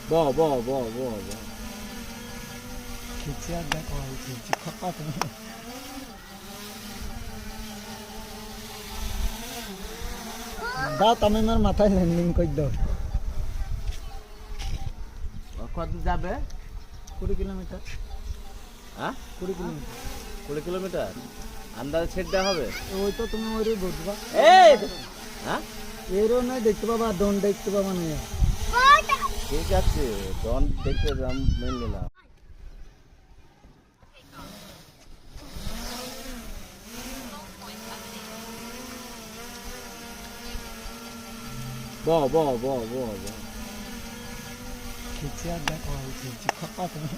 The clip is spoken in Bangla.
ব খেচে আর দেখো খেচে খাপা তুমি দাও তামিমের মাথায় ল্যান্ডিং করে দাও কত যাবে 20 কিলোমিটার হ্যাঁ 20 কিলোমিটার 20 কিলোমিটার আন্দাজে ছেড়ে দেওয়া হবে ওই তো তুমি ওই বুঝবা এই হ্যাঁ এরও না দেখতে পাবা ডন দেখতে পাবা না ঠিক আছে ডন দেখতে মেন নিলাম ব খেচে আর দেখো খেচে খাপা তুমি